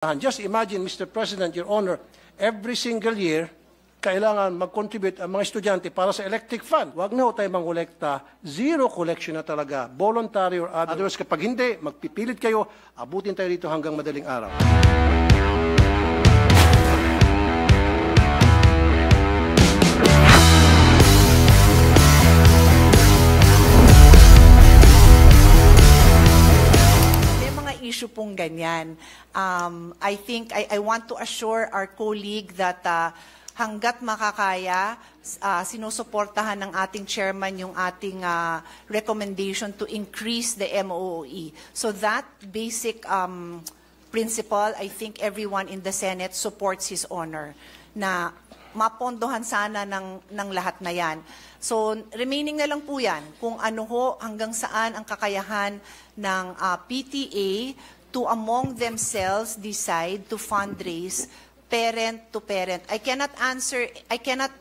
Just imagine, Mr. President, Your Honor, every single year, kailangan mag-contribute ang mga estudyante para sa electric fund. Huwag na ho tayo mangolekta. Zero collection na talaga. Voluntary or otherwise. Kapag hindi, magpipilit kayo, abutin tayo dito hanggang madaling araw. Issue pong ganyan. I think I want to assure our colleague that hanggat makakaya, sinusuportahan ng ating chairman yung ating recommendation to increase the MOOE. So that basic principle, I think everyone in the Senate supports His Honor na mapondohan sana ng lahat na yan. So, remaining na lang po yan kung ano ho, hanggang saan ang kakayahan ng PTA to among themselves decide to fundraise parent to parent. I cannot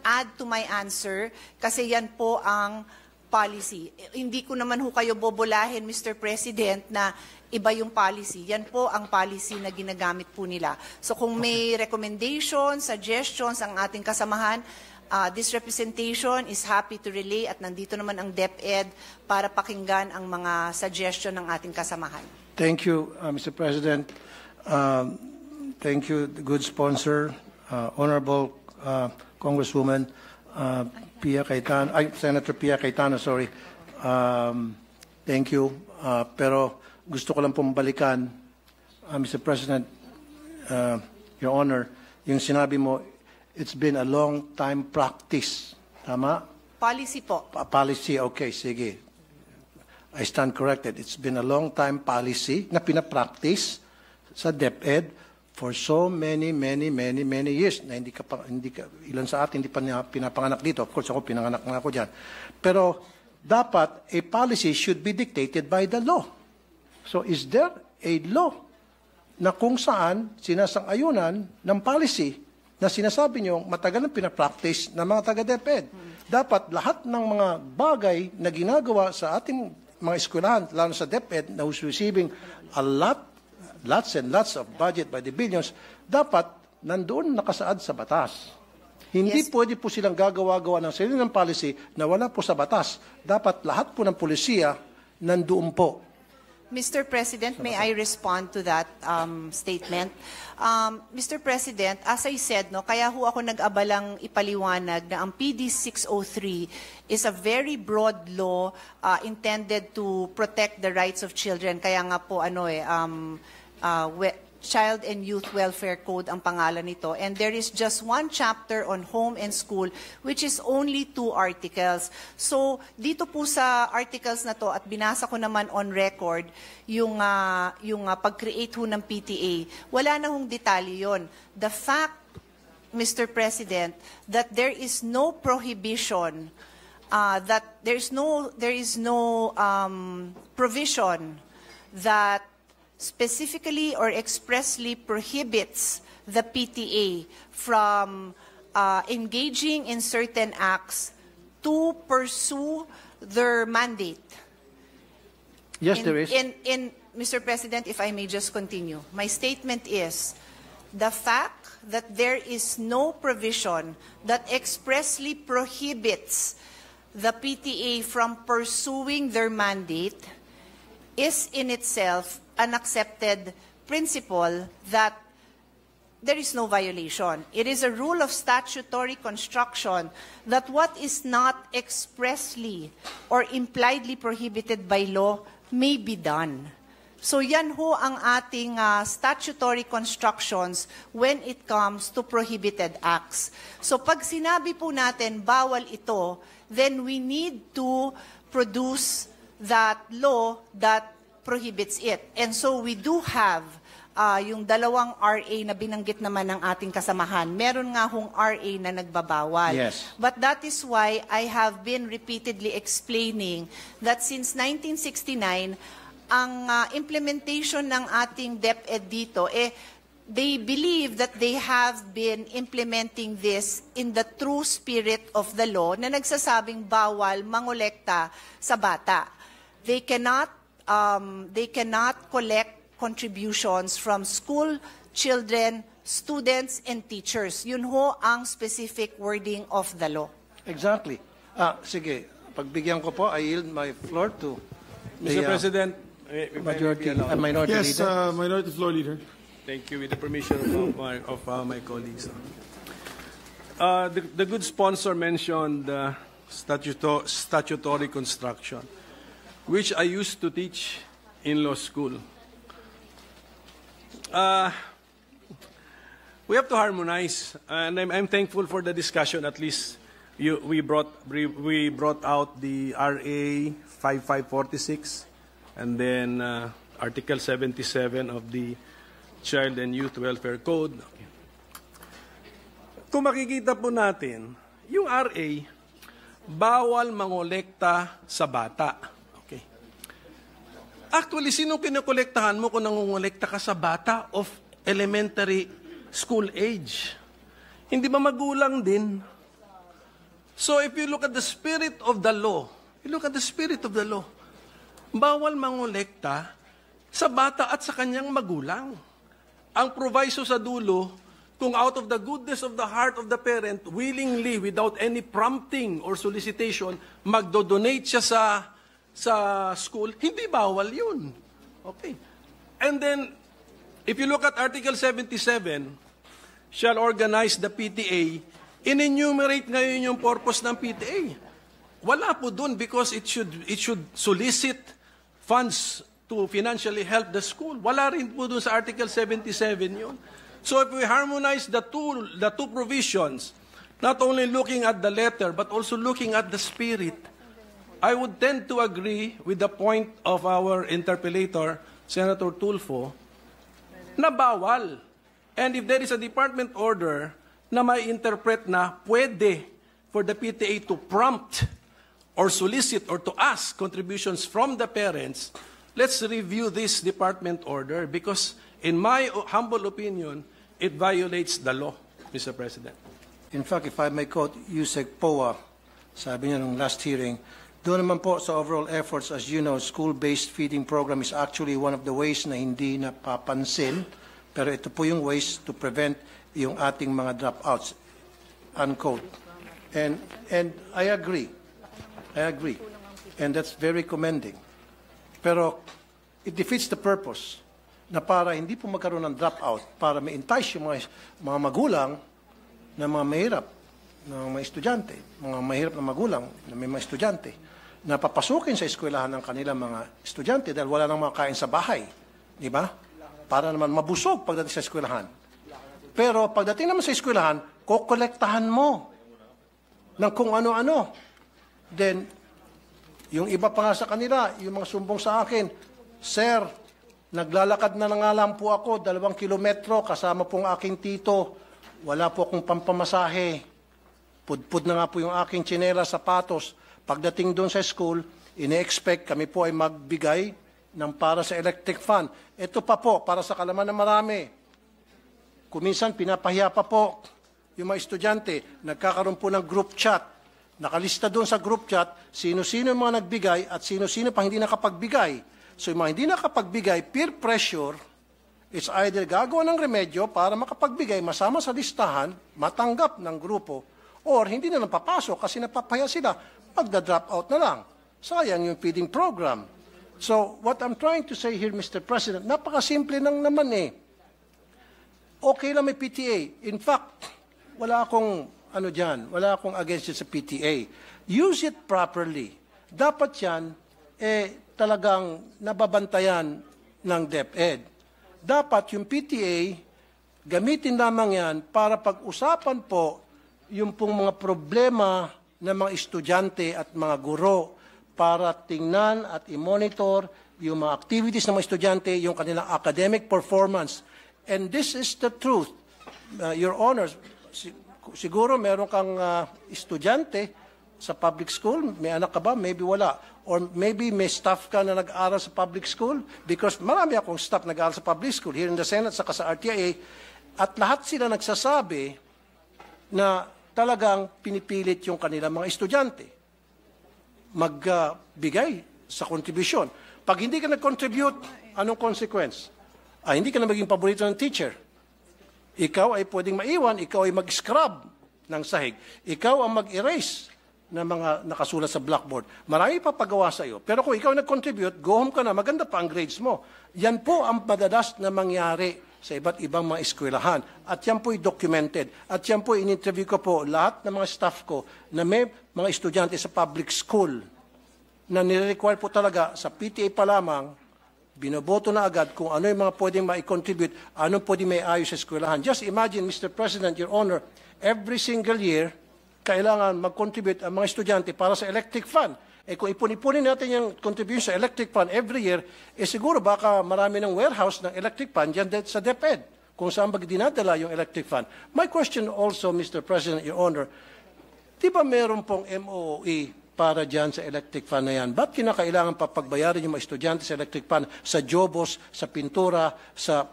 add to my answer kasi yan po ang policy. Hindi ko naman ho kayo bobolahin, Mr. President, na iba yung policy. Yan po ang policy na ginagamit po nila. So kung may recommendations, suggestions ang ating kasamahan, this representation is happy to relay at nandito naman ang DepEd para pakinggan ang mga suggestion ng ating kasamahan. Thank you, Mr. President. Thank you, the good sponsor, Honorable Congresswoman Pia Cayetano, Senator Pia Cayetano, sorry. Thank you. Pero gusto ko lang pong balikan, Mr. President, Your Honor, yung sinabi mo, it's been a long time practice. Tama? Policy po. Policy, okay, sige. I stand corrected. It's been a long time policy na pinapractice sa DepEd for so many years na ilan sa atin hindi pa pinapanganak dito. Of course, ako pinanganak na ako dyan. Pero dapat a policy should be dictated by the law. So is there a law na kung saan sinasang-ayunan ng policy na sinasabi nyo matagal na pinapractice ng mga taga-DepEd? Dapat lahat ng mga bagay na ginagawa sa ating mga eskwelahan, lalo sa DepEd, na who's receiving a lots and lots of budget by the billions, dapat nandoon nakasaad sa batas. Hindi pwede po silang gagawa-gawa ng sarili ng policy na wala po sa batas. Dapat lahat po ng polisiya nandoon po. Mr. President, may I respond to that statement? Mr. President, as I said, no, kaya ho ako nag-abalang ipaliwanag na ang PD 603 is a very broad law intended to protect the rights of children. Kaya nga po, Child and Youth Welfare Code ang pangalan nito. And there is just one chapter on home and school, which is only 2 articles. So, dito po sa articles na to, at binasa ko naman on record, yung pag-create ho ng PTA, wala na hong detalye yon. The fact, Mr. President, that there is no prohibition, that there is no provision that specifically or expressly prohibits the PTA from engaging in certain acts to pursue their mandate. Yes, there is. Mr. President, if I may just continue. My statement is, the fact that there is no provision that expressly prohibits the PTA from pursuing their mandate is in itself an accepted principle that there is no violation. It is a rule of statutory construction that what is not expressly or impliedly prohibited by law may be done. So yan ho ang ating statutory constructions when it comes to prohibited acts. So pag sinabi po natin bawal ito, then we need to produce that law that prohibits it. And so we do have yung dalawang RA na binanggit naman ng ating kasamahan. Meron nga hong RA na nagbabawal. Yes. But that is why I have been repeatedly explaining that since 1969, ang implementation ng ating DepEd dito, they believe that they have been implementing this in the true spirit of the law na nagsasabing bawal mangolekta sa bata. They cannot collect contributions from school children, students, and teachers. Yun ho ang specific wording of the law. Exactly. Sige, pagbigyan ko po, I yield my floor to Mr. the President, if I may majority, be allowed. minority Yes, leader. Minority Floor Leader. Thank you, with the permission of my colleagues. The good sponsor mentioned statutory construction, which I used to teach in law school. We have to harmonize, and I'm thankful for the discussion. At least we brought out the RA 5546, and then Article 77 of the Child and Youth Welfare Code. Kung makikita po natin, yung RA, bawal mangolekta sa bata. Okay. Actually, sino kinokolektahan mo kung nangongolekta ka sa bata of elementary school age? Hindi ba magulang din? So if you look at the spirit of the law, bawal mangolekta sa bata at sa kanyang magulang. Ang proviso sa dulo, kung out of the goodness of the heart of the parent, willingly, without any prompting or solicitation, magdodonate siya sa school, hindi bawal yun. Okay. And then, if you look at Article 77, shall organize the PTA, in-enumerate ngayon yung purpose ng PTA. Wala po dun because it should solicit funds to financially help the school. Wala rin po dun sa Article 77 yun. So if we harmonize the two provisions, not only looking at the letter, but also looking at the spirit, I would tend to agree with the point of our interpellator, Senator Tulfo, na bawal. And if there is a department order na may interpret na pwede for the PTA to prompt or solicit or to ask contributions from the parents, let's review this department order because in my humble opinion, it violates the law, Mr. President. In fact, if I may quote Yusek Poa, sabi niya nung last hearing, doon naman po sa overall efforts, as you know, school-based feeding program is actually one of the ways na hindi napapansin, pero ito po yung ways to prevent yung ating mga dropouts, unquote. And I agree. And that's very commending. Pero it defeats the purpose na para hindi po magkaroon ng dropout, para ma-entice yung mga magulang na mga mahirap, na mga estudyante, mga mahirap na magulang na may mga estudyante, na papasukin sa eskwelahan ng kanilang mga estudyante dahil wala nang makain sa bahay. Di ba? Para naman mabusog pagdating sa eskwelahan. Pero pagdating naman sa eskwelahan, kokolektahan mo ng kung ano-ano. Then, yung iba pa nga sa kanila, yung mga sumbong sa akin, Sir, naglalakad na nga lang po ako, 2 kilometro, kasama pong aking tito. Wala po akong pampamasahe. Pudpud na nga po yung aking tsinela, sapatos. Pagdating doon sa school, ine-expect kami po ay magbigay ng para sa electric fan. Ito pa po, para sa kalaman ng marami. Kuminsan, pinapahiya pa po yung mga estudyante. Nagkakaroon po ng group chat. Nakalista doon sa group chat, sino-sino yung mga nagbigay at sino-sino pa hindi nakapagbigay. So yung mga hindi nakapagbigay, peer pressure, it's either gagawa ng remedyo para makapagbigay, masama sa listahan, matanggap ng grupo, or hindi na lang papasok kasi napapahiya sila, magda-drop out na lang. Sayang yung feeding program. So what I'm trying to say here, Mr. President, napakasimple lang naman eh. Okay lang may PTA. In fact, wala akong wala akong against it sa PTA. Use it properly. Dapat yan, talagang nababantayan ng DepEd. Dapat yung PTA, gamitin lamang yan para pag-usapan po yung pong mga problema ng mga estudyante at mga guro para tingnan at i-monitor yung mga activities ng mga estudyante, yung kanilang academic performance. And this is the truth. Your Honors, siguro meron kang estudyante sa public school, may anak ka ba? Maybe wala. Or maybe may staff ka na nag-aaral sa public school because marami akong staff nag-aaral sa public school here in the Senate saka sa RTIA at lahat sila nagsasabi na talagang pinipilit yung kanilang mga estudyante magbigay sa kontribusyon. Pag hindi ka nag-contribute, anong consequence? Hindi ka na maging paborito ng teacher. Ikaw ay pwedeng maiwan, ikaw ay mag-scrub ng sahig. Ikaw ang mag-erase ng mga nakasulat sa blackboard. Marami pa pagawa sa iyo. Pero kung ikaw nag-contribute, go home ka na, maganda pa ang grades mo. Yan po ang madalas na mangyari sa iba't ibang mga eskwelahan. At yan po'y documented. At yan po'y in-interview ko po lahat ng mga staff ko na may mga estudyante sa public school na nire-require po talaga sa PTA pa lamang, binoboto na agad kung ano yung mga pwedeng ma-contribute, ano pwedeng may ayos sa eskwelahan. Just imagine, Mr. President, Your Honor, every single year, kailangan mag-contribute ang mga estudyante para sa electric fund. Eh kung ipon-ipunin natin yung contribution sa electric fund every year, eh siguro baka marami ng warehouse ng electric fund dyan sa DepEd, kung saan ba dinadala yung electric fund. My question also, Mr. President, Your Honor, di ba meron pong MOE para dyan sa electric fund na yan? Ba't kinakailangan pa pagbayarin yung mga estudyante sa electric fund, sa jobos, sa pintura, sa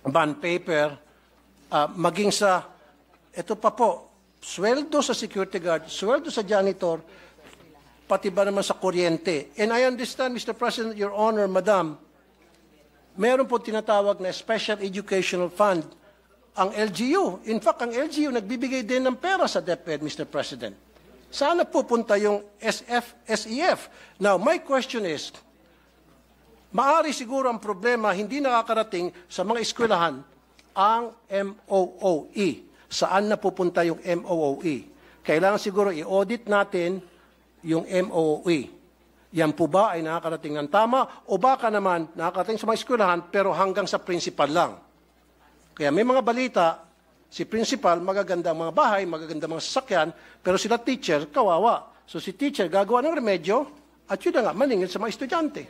bond paper, maging sa, ito pa po, sweldo sa security guard, sweldo sa janitor, pati ba naman sa kuryente. And I understand, Mr. President, Your Honor, Madam, meron po tinatawag na Special Educational Fund ang LGU. In fact, ang LGU nagbibigay din ng pera sa DepEd, Mr. President. Sana pupunta yung SEF. Now, my question is, maari siguro ang problema hindi nakakarating sa mga eskwelahan ang MOOE. Saan na pupunta yung MOOE? Kailangan siguro i-audit natin yung MOOE. Yan po ba ay nakakarating ng tama o baka naman nakakarating sa mga eskwelahan pero hanggang sa principal lang? Kaya may mga balita, si principal, magagandang mga bahay, magagandang mga sasakyan, pero sila teacher, kawawa. So si teacher gagawa ng remedyo at yun na nga, maningil sa mga estudyante.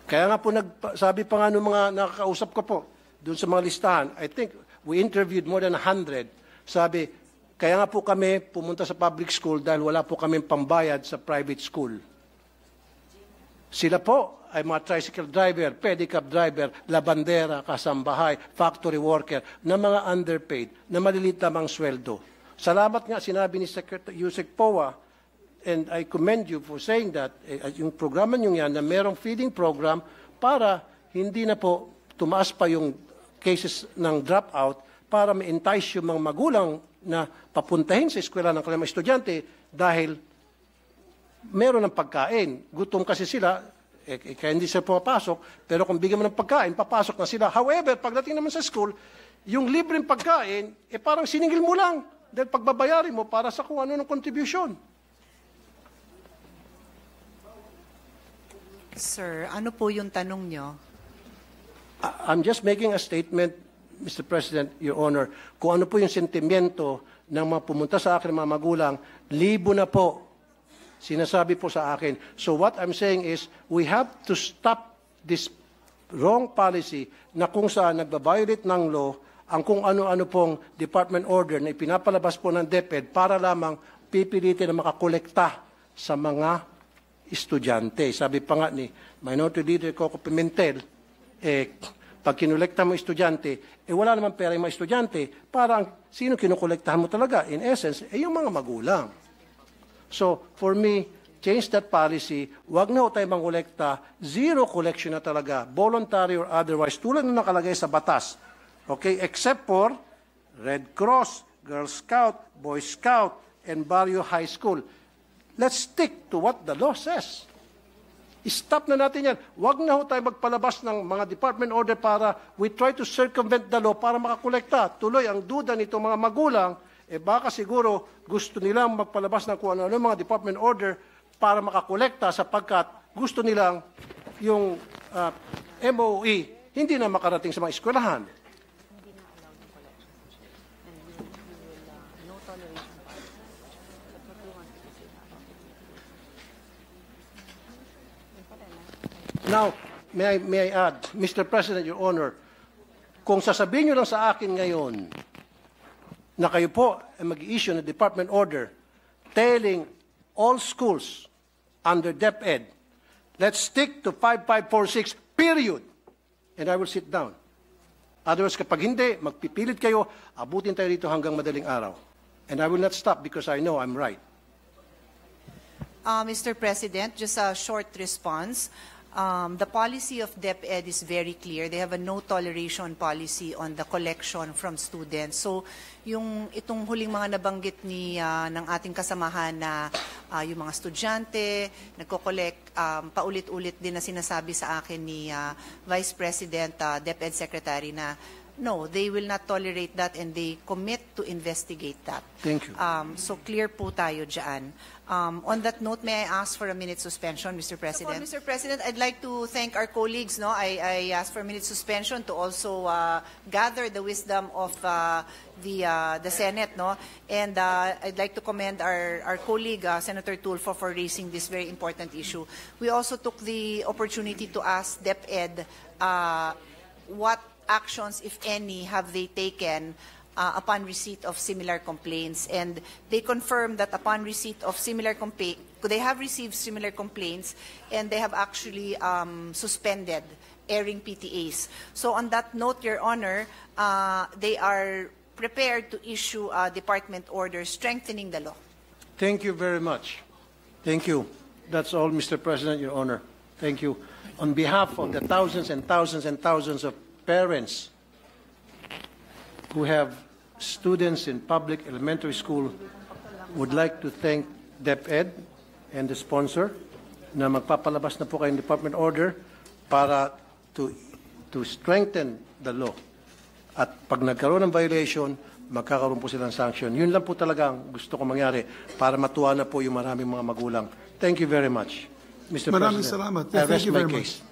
Kaya nga po, sabi pa nga ng mga nakakausap ko po, doon sa mga listahan, I think we interviewed more than 100. Sabi, kaya nga po kami pumunta sa public school dahil wala po kami pambayad sa private school. Sila po ay mga tricycle driver, pedicab driver, labandera, kasambahay, factory worker, na mga underpaid, na maliliit lamang sweldo. Salamat nga, sinabi ni Secretary Yusek Poa, and I commend you for saying that, yung programa nyo yan, na merong feeding program para hindi na po tumaas pa yung cases ng dropout para ma-entice yung mga magulang na papuntahin sa eskwela ng kanilang estudyante dahil meron ng pagkain. Gutom kasi sila, kaya hindi sila pumapasok, pero kung bigyan mo ng pagkain, papasok na sila. However, pagdating naman sa school, yung libreng pagkain, parang siningil mo lang dahil pagbabayarin mo para sa kung ano ng contribution. Sir, ano po yung tanong nyo? I'm just making a statement, Mr. President, Your Honor, kung ano po yung sentimiento ng mga pumunta sa akin, mga magulang, libo na po, sinasabi po sa akin. So what I'm saying is, we have to stop this wrong policy na kung saan nagbabiolate ng law ang kung ano-ano pong department order na ipinapalabas po ng DepEd para lamang pipilitin na makakolekta sa mga estudyante. Sabi pa nga ni Minority Leader Coco Pimentel, pag kinolekta mo estudyante, wala naman pera yung mga estudyante, parang sino kinukolektahan mo talaga? In essence, yung mga magulang. So, for me, change that policy, wag na ho tayo mangolekta, zero collection na talaga, voluntary or otherwise, tulad na nakalagay sa batas. Okay, except for Red Cross, Girl Scout, Boy Scout, and Barrio High School. Let's stick to what the law says. Stop na natin yan. Huwag na ho tayo magpalabas ng mga department order para we try to circumvent the law para makakolekta. Tuloy, ang duda nitong mga magulang, baka siguro gusto nilang magpalabas ng kung ano mga department order para makakolekta sapagkat gusto nilang yung MOE hindi na makarating sa mga eskwelahan. Now, may I add, Mr. President, Your Honor, kung sasabihin nyo lang sa akin ngayon na kayo po ay mag-issue ng department order telling all schools under DepEd, let's stick to 5546, period. And I will sit down. Otherwise, kapag hindi, magpipilit kayo, abutin tayo dito hanggang madaling araw. And I will not stop because I know I'm right. Mr. President, just a short response. The policy of DepEd is very clear. They have a no toleration policy on the collection from students. So, itong huling mga nabanggit ng ating kasamahan na yung mga estudyante, nagko-collect, paulit-ulit din na sinasabi sa akin ni Vice President, DepEd Secretary na no, they will not tolerate that and they commit to investigate that. Thank you. So clear po tayo dyan. On that note, may I ask for a minute suspension, Mr. President? So, Mr. President, I'd like to thank our colleagues. No, I asked for a minute suspension to also gather the wisdom of the Senate. No, and I'd like to commend our colleague Senator Tulfo for raising this very important issue. We also took the opportunity to ask DepEd what actions, if any, have they taken upon receipt of similar complaints, and they confirmed that upon receipt of similar complaint, they have received similar complaints, and they have actually suspended airing PTAs. So on that note, Your Honor, they are prepared to issue a department order strengthening the law. Thank you very much. Thank you. That's all, Mr. President, Your Honor. Thank you. On behalf of the thousands and thousands and thousands of parents who have students in public elementary school, would like to thank DepEd and the sponsor na magpapalabas na po kayong department order para to strengthen the law. At pag nagkaroon ng violation, magkakaroon po silang sanction. Yun lang po talaga ang gusto ko mangyari para matuwa na po yung maraming mga magulang. Thank you very much, Mr. Maraming President. salamat. I Thank rest you my very case. much.